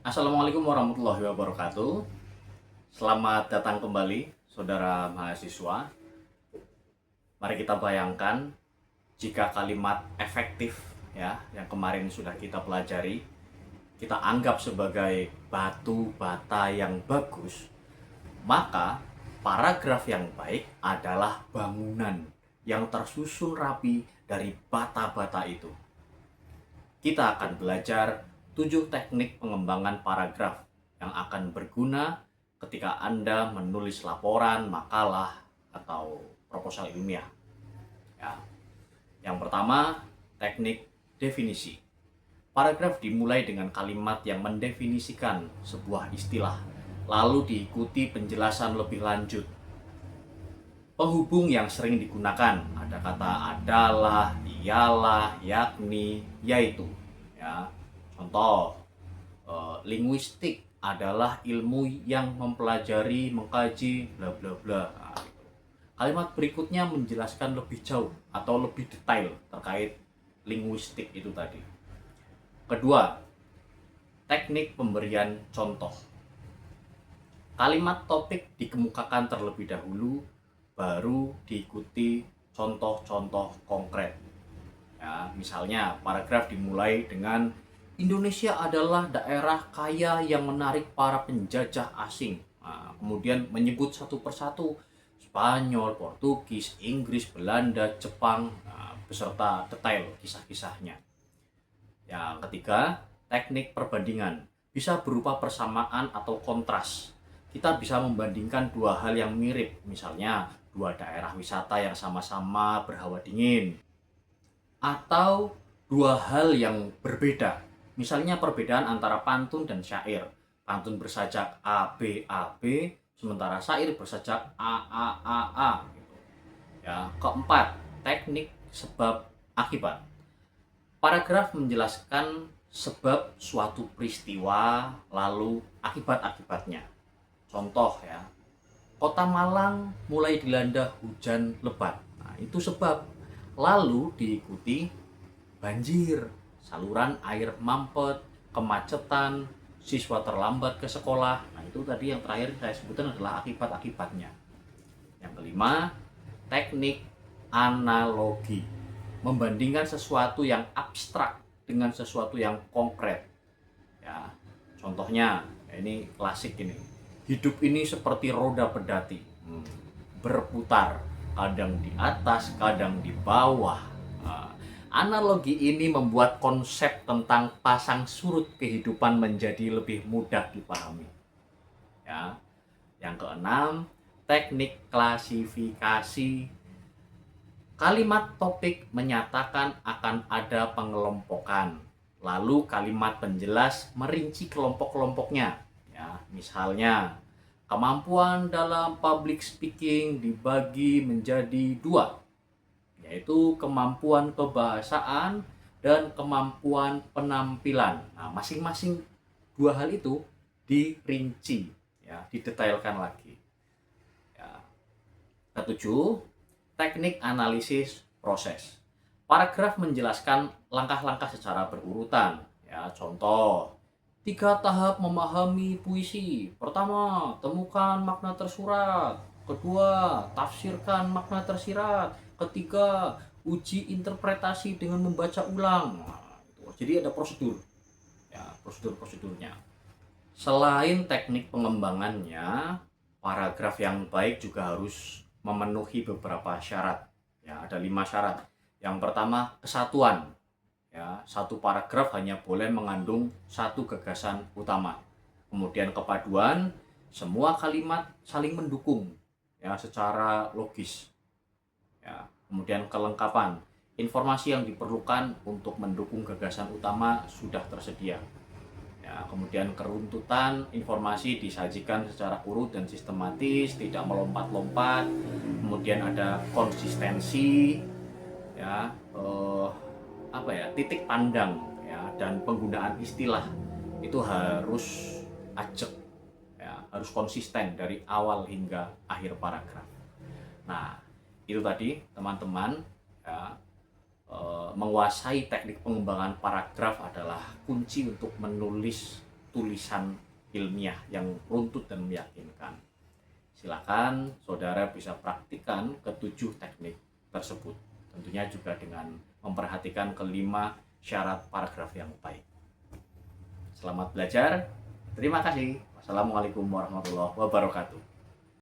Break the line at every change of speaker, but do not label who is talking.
Assalamualaikum warahmatullahi wabarakatuh. Selamat datang kembali, saudara mahasiswa. Mari kita bayangkan jika kalimat efektif ya yang kemarin sudah kita pelajari, kita anggap sebagai batu bata yang bagus, maka paragraf yang baik adalah bangunan yang tersusun rapi dari bata-bata itu. Kita akan belajar 7 teknik pengembangan paragraf yang akan berguna ketika Anda menulis laporan, makalah, atau proposal ilmiah. Ya. Yang pertama, teknik definisi. Paragraf dimulai dengan kalimat yang mendefinisikan sebuah istilah, lalu diikuti penjelasan lebih lanjut. Penghubung yang sering digunakan ada kata adalah, ialah, yakni, yaitu. Ya, contoh, linguistik adalah ilmu yang mempelajari, mengkaji, bla bla bla. Nah, gitu. Kalimat berikutnya menjelaskan lebih jauh atau lebih detail terkait linguistik itu tadi. Kedua, teknik pemberian contoh. Kalimat topik dikemukakan terlebih dahulu, baru diikuti contoh-contoh konkret. Ya, misalnya paragraf dimulai dengan Indonesia adalah daerah kaya yang menarik para penjajah asing. Nah, kemudian menyebut satu persatu Spanyol, Portugis, Inggris, Belanda, Jepang, beserta detail kisah-kisahnya. Yang ketiga, teknik perbandingan bisa berupa persamaan atau kontras. Kita bisa membandingkan dua hal yang mirip, misalnya dua daerah wisata yang sama-sama berhawa dingin, atau dua hal yang berbeda. Misalnya perbedaan antara pantun dan syair. Pantun bersajak A B A B, sementara syair bersajak A A A A. Gitu. Ya, keempat, teknik sebab akibat. Paragraf menjelaskan sebab suatu peristiwa lalu akibat-akibatnya. Contoh ya, Kota Malang mulai dilanda hujan lebat. Nah, itu sebab. Lalu diikuti banjir, saluran air mampet, kemacetan, siswa terlambat ke sekolah. Nah, itu tadi yang terakhir saya sebutkan adalah akibat-akibatnya. Yang kelima, teknik analogi. Membandingkan sesuatu yang abstrak dengan sesuatu yang konkret. Ya, contohnya, ini klasik ini. Hidup ini seperti roda pedati, berputar, kadang di atas, kadang di bawah. Nah, analogi ini membuat konsep tentang pasang surut kehidupan menjadi lebih mudah dipahami. Ya. Yang keenam, teknik klasifikasi. Kalimat topik menyatakan akan ada pengelompokan. Lalu kalimat penjelas merinci kelompok-kelompoknya. Ya, misalnya, kemampuan dalam public speaking dibagi menjadi dua, yaitu kemampuan kebahasaan dan kemampuan penampilan. Nah, masing-masing dua hal itu dirinci, ya, didetailkan lagi. Ya. Ketujuh, teknik analisis proses. Paragraf menjelaskan langkah-langkah secara berurutan. Ya, contoh, 3 tahap memahami puisi. Pertama, temukan makna tersurat. Kedua, tafsirkan makna tersirat. Ketiga, uji interpretasi dengan membaca ulang. Nah, itu. Jadi ada prosedur. Ya, prosedur-prosedurnya. Selain teknik pengembangannya, paragraf yang baik juga harus memenuhi beberapa syarat. Ya, ada 5 syarat. Yang pertama, kesatuan. Ya, satu paragraf hanya boleh mengandung satu gagasan utama. Kemudian kepaduan, semua kalimat saling mendukung ya secara logis. Ya, kemudian kelengkapan, informasi yang diperlukan untuk mendukung gagasan utama sudah tersedia. Ya, kemudian keruntutan, informasi disajikan secara urut dan sistematis, tidak melompat-lompat. Kemudian ada konsistensi, ya, titik pandang, ya, dan penggunaan istilah itu harus ajak, ya, harus konsisten dari awal hingga akhir paragraf. Nah, itu tadi teman-teman, ya, menguasai teknik pengembangan paragraf adalah kunci untuk menulis tulisan ilmiah yang runtut dan meyakinkan. Silakan saudara bisa praktikkan ketujuh teknik tersebut. Tentunya juga dengan memperhatikan kelima syarat paragraf yang baik. Selamat belajar. Terima kasih. Wassalamualaikum warahmatullahi wabarakatuh.